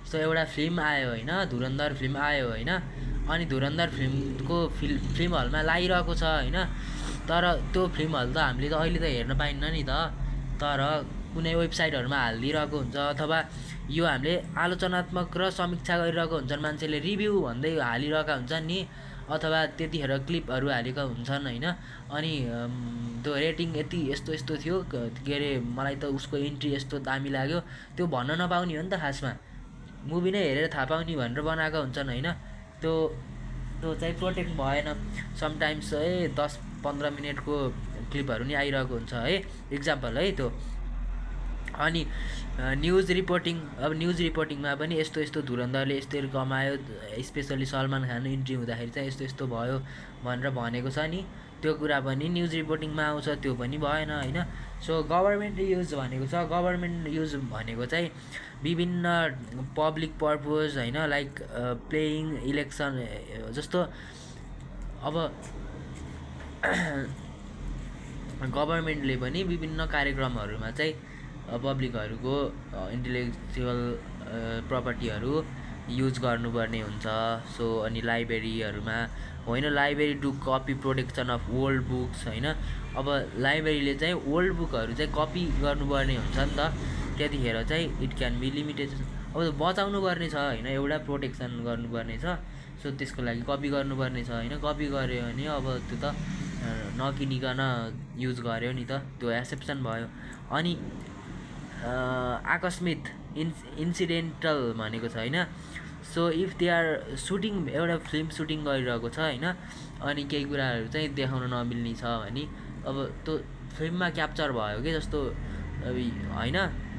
सो एउटा फिल्म आयो होइन, धुरन्धर फिल्म आयो होइन, अनि धुरन्धर फिल्मको फिल्म हलमा लागिरहेको छ होइन, तर त्यो फिल्म हल त हामीले त अहिले त हेर्न पाइन्न नि त, तर कुनै वेबसाइटहरूमा हालिदिइरहेको हुन्छ, अथवा यो हामीले आलोचनात्मक र समीक्षा गरिरहेको हुन्छन्, मान्छेले रिभ्यू भन्दै हालिरहेका हुन्छन् नि, अथवा त्यतिखेर क्लिपहरू हालेका हुन्छन् होइन। अनि त्यो रेटिङ यति यस्तो थियो के अरे, मलाई त उसको इन्ट्री यस्तो दामी लाग्यो, त्यो भन्न नपाउने हो नि त खासमा, मुभी नै हेरेर थाहा पाउने भनेर बनाएका हुन्छन् होइन। त्यो चाहिँ प्रोटेक्ट भएन। समटाइम्स है 10-15 मिनटको क्लिपहरू नि आइरहेको हुन्छ है, इक्जाम्पल है त्यो। अनि न्युज रिपोर्टिङ। अब न्युज रिपोर्टिङमा पनि यस्तो धुरन्धरले यस्तो कमायो, स्पेसली सलमान खान इन्ट्री हुँदाखेरि चाहिँ यस्तो भयो भनेर भनेको छ नि, त्यो कुरा पनि न्युज रिपोर्टिङमा आउँछ, त्यो पनि भएन होइन। सो गभर्मेन्ट युज भनेको छ, गभर्मेन्ट युज भनेको चाहिँ विभिन्न पब्लिक पर्पज होइन, लाइक प्लेइङ इलेक्सन जस्तो। अब गभर्मेन्टले पनि विभिन्न कार्यक्रमहरूमा चाहिँ पब्लिकहरूको इन्टेलेक्चुअल प्रपर्टीहरू युज गर्नुपर्ने हुन्छ। सो अनि लाइब्रेरीहरूमा होइन, library to copy protection of old books होइन। अब लाइब्रेरीले चाहिँ ओल्ड बुकहरू चाहिँ कपी गर्नुपर्ने हुन्छ नि त, त्यतिखेर चाहिँ इट क्यान बी लिमिटेड। अब बचाउनु पर्ने छ होइन, एउटा प्रोटेक्सन गर्नुपर्ने छ, सो त्यसको लागि कपी गर्नुपर्ने छ होइन। कपी गऱ्यो भने अब त्यो त नकिनिकन युज गर्यो नि त, त्यो एक्सेप्सन भयो। अनि आकस्मिक इन्सिडेन्टल भनेको छ होइन। So if they are shooting, एउटा फिल्म सुटिङ गरिरहेको छ होइन, अनि केही कुराहरू चाहिँ देखाउन नमिल्ने छ भने अब त्यो फिल्ममा क्याप्चर भयो कि, जस्तो होइन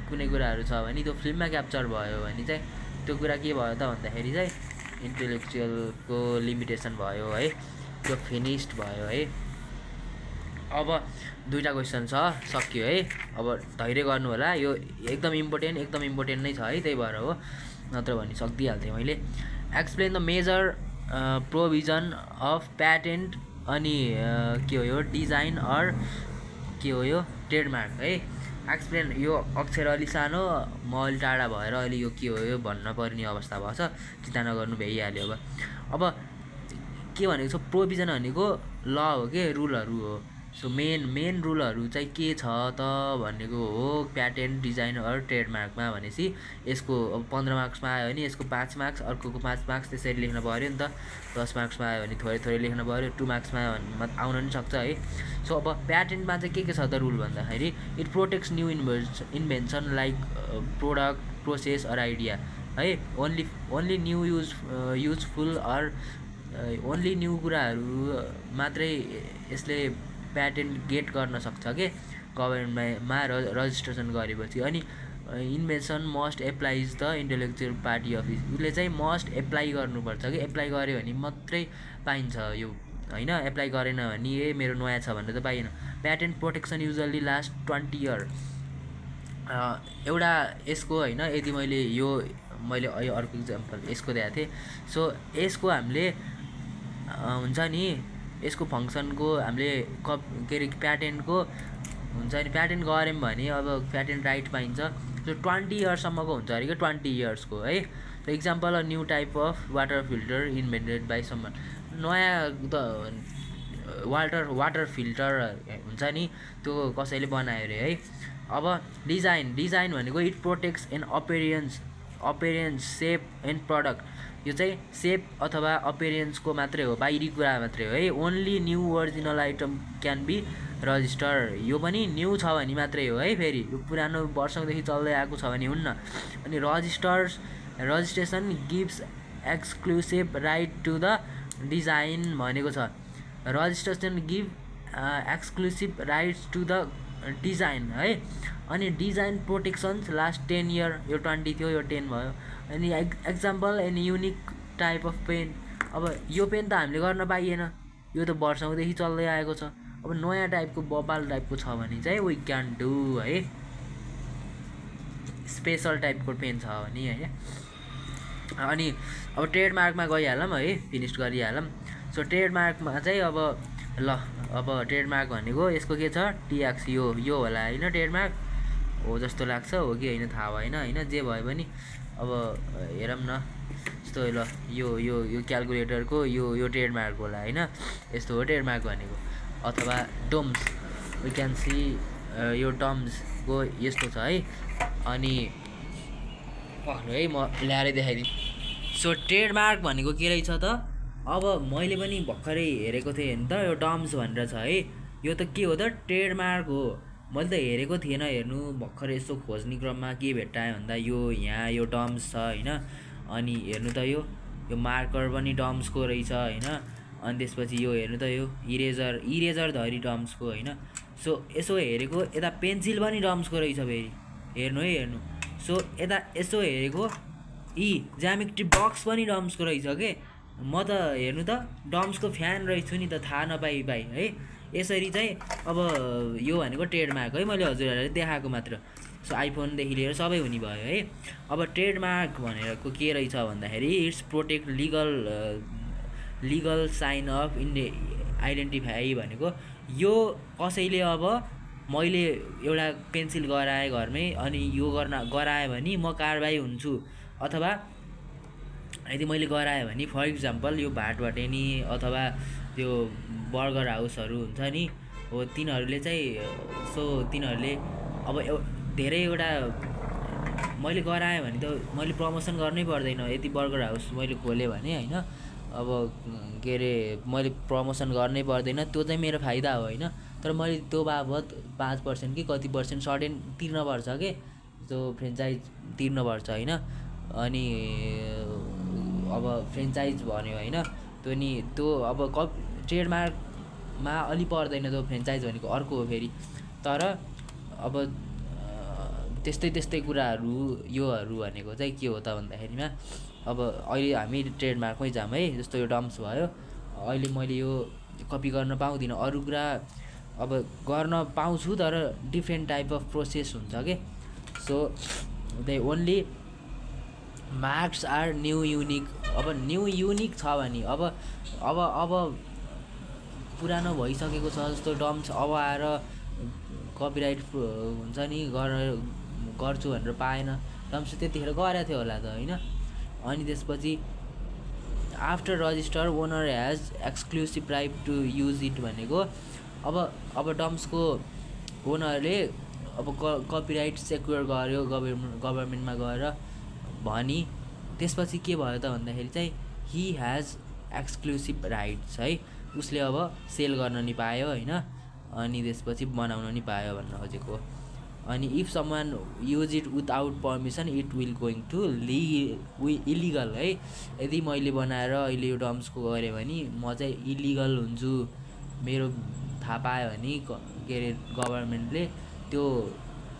कुनै कुराहरू छ भने त्यो फिल्ममा क्याप्चर भयो भने चाहिँ त्यो कुरा के भयो त भन्दाखेरि चाहिँ इन्टेलेक्चुअलको लिमिटेसन भयो है, त्यो फिनिस्ड भयो है। अब 2टा क्वेसन छ, सक्यो है। अब धैर्य गर्नु होला, यो एकदम इम्पोर्टेन्ट नै छ है, त्यही भएर हो, नत्र भने सक्दिहाल्थेँ मैले। Explain the major provision of patent. अनि के हो यो? डिजाइन अर के हो यो? ट्रेडमार्क है। एक्सप्लेन, यो अक्षर अलि सानो, म अलि टाढा भएर अहिले यो के हो यो भन्न पर्ने अवस्था भएछ, चिन्ता नगर्नु भइहाल्यो। अब के भनेको छ? प्रोभिजन भनेको ल हो के, रुलहरू हो। सो मेन रुलहरू चाहिँ के छ त भनेको हो प्याटेन्ट, डिजाइन अर ट्रेडमार्कमा भनेपछि यसको अब 15 मार्क्समा आयो भने यसको 5 मार्क्स, अर्कोको 5 मार्क्स, त्यसरी लेख्न पऱ्यो नि त। 10 मार्क्समा आयो भने थोरै लेख्न पऱ्यो, 2 मार्क्समा आउन पनि सक्छ है। सो अब प्याटेन्टमा चाहिँ के छ त रुल भन्दाखेरि, it protects new invention like product, process or idea है। Only new useful or only new कुराहरू मात्रै यसले प्याटेन्ट गेट गर्न सक्छ के गभर्मेन्टमा रजिस्ट्रेसन गरेपछि। अनि invention must applies the intellectual party office, उसले चाहिँ मस्ट एप्लाई गर्नुपर्छ कि, एप्लाई गर्यो भने मात्रै पाइन्छ यो होइन, एप्लाई गरेन भने मेरो नयाँ छ भनेर त पाइएन। Patent protection usually last 20 year. एउटा यसको होइन, यदि मैले अर्को इक्जाम्पल यसको दिएको थिएँ। सो यसको हामीले हुन्छ नि यसको फङ्सनको हामीले के अरे प्याटेन्टको हुन्छ नि प्याटेन्ट गऱ्यौँ भने अब प्याटेन्ट राइट पाइन्छ। त्यो 20 इयर्ससम्मको हुन्छ अरे क्या, 20 इयर्सको है। For example a new type of water filter invented by someone, नयाँ त वाटर फिल्टर हुन्छ नि त्यो कसैले बनायो अरे है। अब डिजाइन भनेको it protects an appearance shape and product. यो चाहिँ सेप अथवा अपेरेन्सको मात्रै हो, बाहिरी कुरा मात्रै हो है। Only new original item can be register, यो पनि न्यू छ भने मात्रै हो है। फेरि यो पुरानो वर्षौँदेखि चल्दै आएको छ भने हुन्न। अनि registration gives exclusive right to the design भनेको छ। Registration give exclusive rights to the design है। अनि डिजाइन प्रोटेक्सन्स लास्ट 10 इयर, यो 20 थियो यो 10 भयो। अनि example an unique type of pen, अब यो पेन त हामीले गर्न पाइएन, यो त वर्षौँदेखि चल्दै आएको छ। अब नयाँ टाइपको बबाल टाइपको छ भने चाहिँ वी क्यान डु है, स्पेसल टाइपको पेन छ भने है। अनि अब ट्रेडमार्कमा गइहालौँ है, फिनिस गरिहालौँ। सो ट्रेडमार्कमा चाहिँ अब ट्रेडमार्क भनेको यसको के छ, टिएक्स यो होला होइन, ट्रेडमार्क हो जस्तो लाग्छ, हो कि होइन थाहा भएन होइन। जे भयो पनि अब हेरौँ न, यस्तो ल यो क्यालकुलेटरको यो ट्रेडमार्क होला होइन, यस्तो हो ट्रेडमार्क भनेको। अथवा टर्म्स, वी क्यान सी यो टर्म्सको यस्तो छ है। अनि है म ल्याएर देखाइदिन्छु। सो ट्रेडमार्क भनेको के रहेछ त, अब मैले पनि भर्खरै हेरेको थिएँ नि त, यो टर्म्स भनेर छ है। यो त के हो त, ट्रेडमार्क हो। मैले त हेरेको थिएन, हेर्नु भर्खर यसो खोज्ने क्रममा के भेट्टाएँ भन्दा यहाँ यो टर्म्स छ होइन। अनि हेर्नु त यो मार्कर पनि टर्म्सको रहेछ होइन। अनि त्यसपछि यो हेर्नु त यो इरेजर धरी टर्म्सको होइन। सो यसो हेरेको यता पेन्सिल पनि टर्म्सको रहेछ फेरि, हेर्नु है हेर्नु। सो यता यसो हेरेको ज्यामेट्री बक्स पनि टर्म्सको रहेछ के। म त हेर्नु त डम्सको फ्यान रहेछु नि त, थाहा नपाई है। यसरी चाहिँ अब यो भनेको ट्रेडमार्क है, मैले हजुरहरूलाई देखाएको मात्र। सो आइफोनदेखि लिएर सबै हुने भयो है। अब ट्रेडमार्क भनेको के रहेछ भन्दाखेरि it's protect legal sign of identify भनेको यो कसैले अब मैले एउटा पेन्सिल गराएँ घरमै अनि यो गराएँ भने म कारबाही हुन्छु। अथवा यदि मैले गराएँ भने फर इक्जाम्पल यो भाटभटेनी अथवा त्यो बर्गर हाउसहरू हुन्छ नि हो, तिनीहरूले चाहिँ तिनीहरूले अब धेरैवटा मैले गराएँ भने त मैले प्रमोसन गर्नै पर्दैन। यदि बर्गर हाउस मैले खोलेँ भने होइन, अब के अरे मैले प्रमोसन गर्नै पर्दैन, त्यो चाहिँ मेरो फाइदा हो होइन। तर मैले त्यो बाबत 5% कि कति % सर्टेन तिर्नुपर्छ के, त्यो फ्रेन्चाइज तिर्नुपर्छ होइन। अनि अब फ्रेन्चाइज भन्यो होइन, त्यो अब ट्रेडमार्कमा अलि पर्दैन, त्यो फ्रेन्चाइज भनेको अर्को हो फेरि। तर अब त्यस्तै कुराहरू योहरू भनेको चाहिँ के हो त भन्दाखेरिमा अब अहिले हामी ट्रेडमार्कमै जाऊँ है। जस्तो यो टर्म्स भयो, अहिले मैले यो कपी गर्न पाउँदिनँ, अरू कुरा अब गर्न पाउँछु तर डिफ्रेन्ट टाइप अफ प्रोसेस हुन्छ के। So they only marks are new unique. अब न्यू युनिक छ भने अब पुरानो भइसकेको छ जस्तो डम्स अब आएर कपिराइट हुन्छ नि गर्छु भनेर पाएन, डम्स त्यतिखेर गरेको थियो होला त होइन। अनि त्यसपछि after register owner has exclusive right to use it भनेको अब डम्सको ओनरले अब कपिराइट सेक्युर गर्यो गभर्मेन्टमा गएर भनी, त्यसपछि के भयो त भन्दाखेरि चाहिँ हि ह्याज एक्सक्लुसिभ राइट्स है। उसले अब सेल गर्न नि पायो होइन, अनि त्यसपछि बनाउन नि पायो भन्न खोजेको। अनि if someone use it without permission it will going to illegal है। यदि मैले बनाएर अहिले यो डम्सको गरेँ भने म चाहिँ इलिगल हुन्छु, मेरो थाहा पायो भने के अरे गभर्मेन्टले त्यो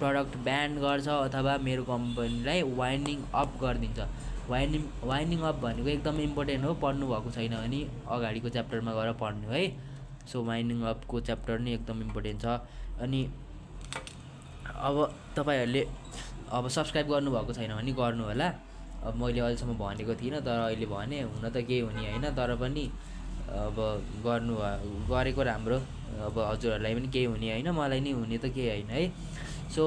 प्रडक्ट ब्यान गर्छ अथवा मेरो कम्पनीलाई वाइन्डिङ अप गरिदिन्छ। वाइन्डिङ अप भनेको एकदम इम्पोर्टेन्ट हो, पढ्नु भएको छैन भने अगाडिको च्याप्टरमा गएर पढ्नु है। सो वाइन्डिङ अपको च्याप्टर नै एकदम इम्पोर्टेन्ट छ। अनि अब तपाईँहरूले अब सब्सक्राइब गर्नुभएको छैन भने गर्नु होला। अब मैले अहिलेसम्म भनेको थिइनँ तर अहिले भने, हुन त केही हुने होइन, तर पनि अब गरेको राम्रो। अब हजुरहरूलाई पनि केही हुने होइन, मलाई नि हुने त केही होइन है। सो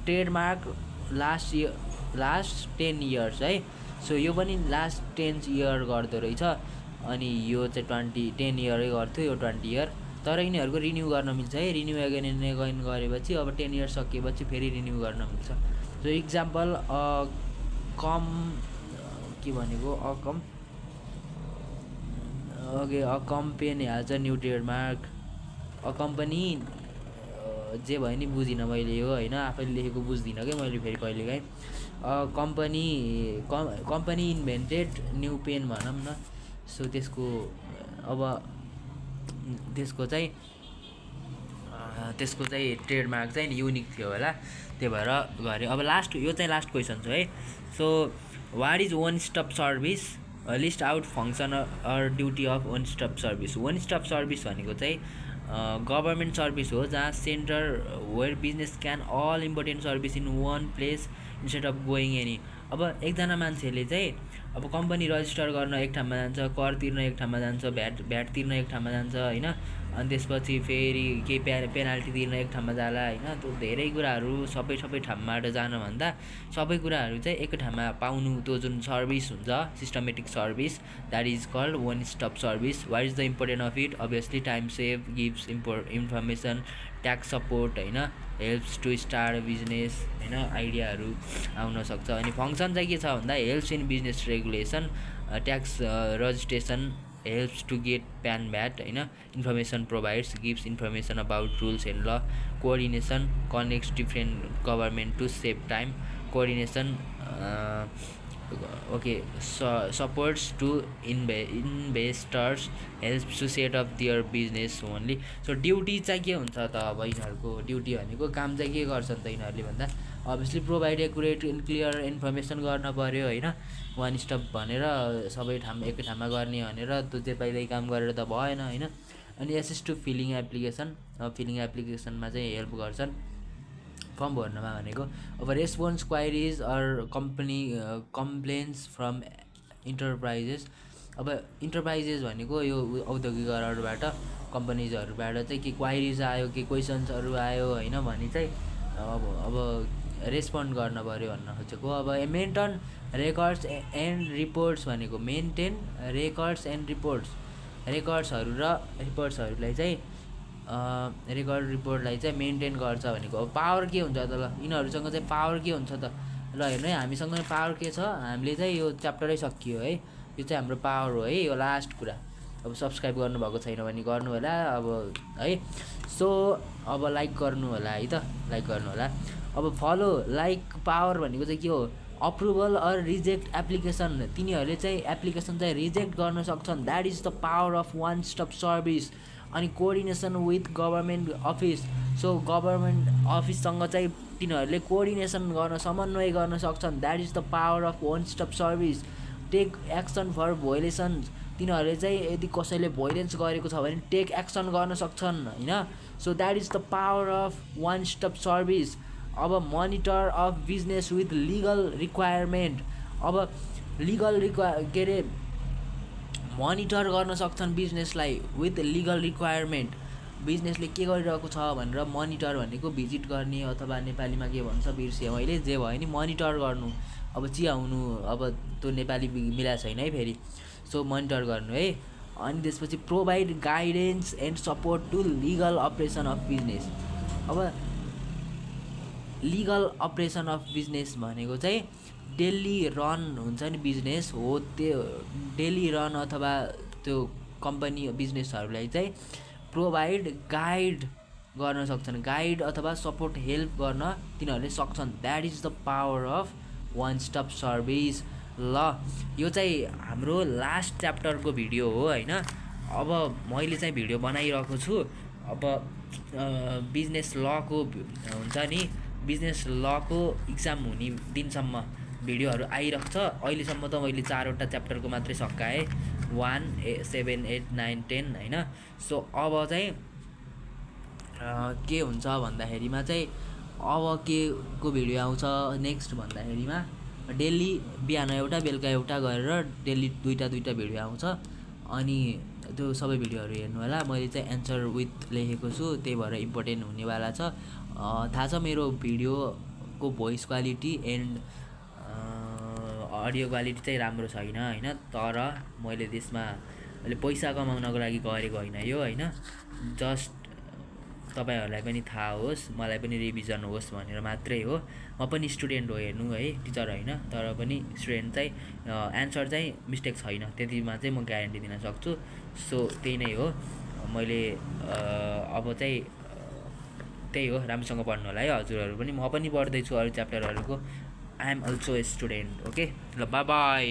ट्रेडमार्क लास्ट 10 इयर्स है। सो यो पनि लास्ट 10 इयर गर्दो रहेछ। अनि यो चाहिँ 10 इयरै गर्थ्यो, यो 20 इयर। तर यिनीहरूको रिन्यू गर्न मिल्छ है। रिन्यू एगेन एन्ड एगेन गरेपछि अब 10 इयर सकिएपछि फेरि रिन्यू गर्न मिल्छ। सो इक्जाम्पल के भनेको अ कम्पेनी हाल्छ न्यू ट्रेडमार्क। कम्पनी जे भयो नि बुझिनँ मैले यो होइन, आफैले लेखेको बुझ्दिनँ क्या मैले फेरि कहिलेकाहीँ। कम्पनी इन्भेन्टेड न्यू पेन भनौँ न। सो त्यसको चाहिँ ट्रेडमार्क चाहिँ युनिक थियो होला, त्यही भएर गरे। अब यो चाहिँ लास्ट क्वेसन छ है। So what is one stop service, list out function or duty of one stop service. One stop service भनेको चाहिँ गभर्मेन्ट सर्भिस हो जहाँ centre where business can all important service in one place instead of going any. अब एकजना मान्छेले चाहिँ अब company register गर्न एक ठाउँमा जान्छ, कर तिर्न एक ठाउँमा जान्छ, भ्याट तिर्न एक ठाउँमा जान्छ होइन, अनि त्यसपछि फेरि केही पेनाल्टी तिर्न एक ठाउँमा जाला होइन। त्यो धेरै कुराहरू सबै ठाउँबाट जानुभन्दा सबै कुराहरू चाहिँ एकै ठाउँमा पाउनु, त्यो जुन सर्भिस हुन्छ systematic service, that is called one stop service. What is the important of it, obviously time save, gives information, tax support होइन, हेल्प्स टु स्टार्ट बिजनेस होइन, आइडियाहरू आउन सक्छ। अनि फङ्सन चाहिँ के छ भन्दा helps in business regulation, tax registration, helps to get PAN VAT होइन, information provides, gives information about rules and law, coordination, connects different government to save time, coordination supports to investors, helps to set up their business only. So duty चाहिँ के हुन्छ त, अब यिनीहरूको duty भनेको काम चाहिँ के गर्छन् त यिनीहरूले भन्दा obviously provide accurate and clear information गर्न पऱ्यो होइन, वान स्टप भनेर सबै ठाउँ एकै ठाउँमा गर्ने भनेर त्यो चाहिँ पहिल्यै काम गरेर त भएन होइन। अनि एसेस टु फिलिङ एप्लिकेसनमा चाहिँ हेल्प गर्छन् फर्म भर्नमा भनेको। अब response queries or complaints from enterprises. अब इन्टरप्राइजेस भनेको यो औद्योगिकरणबाट कम्पनीजहरूबाट चाहिँ के क्वाइरिज आयो, के क्वेसन्सहरू आयो होइन भने चाहिँ अब रेस्पोन्ड गर्न पऱ्यो भन्न खोजेको। अब मेन्टेन रेकर्ड्स एन्ड रिपोर्ट्स भनेको मेन्टेन रेकर्ड्स एन्ड रेकर्ड्सहरू र रिपोर्ट्सहरूलाई चाहिँ रिपोर्टलाई चाहिँ मेन्टेन गर्छ भनेको। अब पावर के हुन्छ त, ल यिनीहरूसँग चाहिँ पावर के हुन्छ त, ल हेर्नु है हामीसँग पावर के छ, हामीले चाहिँ यो च्याप्टरै सकियो है, यो चाहिँ हाम्रो पावर हो है, यो लास्ट कुरा। अब सब्सक्राइब गर्नुभएको छैन भने गर्नु होला अब है। सो अब लाइक गर्नु होला है त, लाइक गर्नु होला। अब फलो लाइक पावर भनेको चाहिँ के हो, अप्रुभल अर रिजेक्ट एप्लिकेसन, तिनीहरूले चाहिँ एप्लिकेसन चाहिँ रिजेक्ट गर्न सक्छन्, that is the power of one stop service. अनि coordination with government office, so government अफिससँग चाहिँ तिनीहरूले कोअर्डिनेसन गर्न समन्वय गर्न सक्छन्, that is the power of one stop service. Take action for violations, तिनीहरूले चाहिँ यदि कसैले भोइलेन्स गरेको छ भने टेक एक्सन गर्न सक्छन् होइन। So that is the power of one stop service. अब monitor of business with legal requirement, अब के अरे मोनिटर गर्न सक्छन् बिजनेसलाई विथ लिगल रिक्वायरमेन्ट, बिजनेसले के गरिरहेको छ भनेर मोनिटर भनेको भिजिट गर्ने अथवा नेपालीमा के भन्छ बिर्सेँ मैले, जे भयो नि मोनिटर गर्नु, अब चियाउनु, अब त्यो नेपाली मिलाएको छैन है फेरि। सो मोनिटर गर्नु है। अनि त्यसपछि provide guidance and support to legal operation of business. अब लिगल अपरेसन अफ बिजनेस भनेको चाहिँ डेली रन हुन्छ नि बिजनेस हो, त्यो डेली रन अथवा त्यो कम्पनी बिजनेसहरूलाई चाहिँ प्रोभाइड गाइड गर्न सक्छन्, गाइड अथवा सपोर्ट हेल्प गर्न तिनीहरूले सक्छन्, that is the power of one stop service. ल यो चाहिँ हाम्रो लास्ट च्याप्टरको भिडियो हो होइन। अब मैले चाहिँ भिडियो बनाइरहेको छु, अब बिजनेस लको हुन्छ नि, बिजनेस लको इक्जाम हुने दिनसम्म भिडियोहरू आइरहेको छ। अहिलेसम्म त मैले 4वटा च्याप्टरको मात्रै सकाएँ, 1, 7, 8, 9, 10 होइन। सो अब चाहिँ के हुन्छ भन्दाखेरिमा चाहिँ अब के को भिडियो आउँछ नेक्स्ट भन्दाखेरिमा डेली बिहान एउटा बेलुका एउटा गरेर डेली दुईवटा भिडियो आउँछ। अनि त्यो सबै भिडियोहरू हेर्नु होला। मैले चाहिँ एन्सर विथ लेखेको छु, त्यही भएर इम्पोर्टेन्ट हुनेवाला छ। थाहा छ मेरो भिडियोको voice quality and audio quality चाहिँ राम्रो छैन होइन, तर मैले त्यसमा पैसा कमाउनको लागि गरेको होइन यो होइन, जस्ट तपाईहरुलाई पनि थाहा होस्, मलाई पनि रिभिजन होस् भनेर मात्रै हो। म पनि स्टुडेन्ट हो हेर्नु है, टिचर होइन, तर पनि स्टुडेन्ट चाहिँ एन्सर चाहिँ मिस्टेक छैन त्यतिमा चाहिँ म ग्यारेन्टी दिन सक्छु। सो त्यही नै हो। मैले अब चाहिँ त्यही हो, राम्रोसँग पढ्नु होला है हजुरहरू पनि। म पनि पढ्दैछु अरू च्याप्टरहरूको। I am also a student. Okay, ल बाई बाई।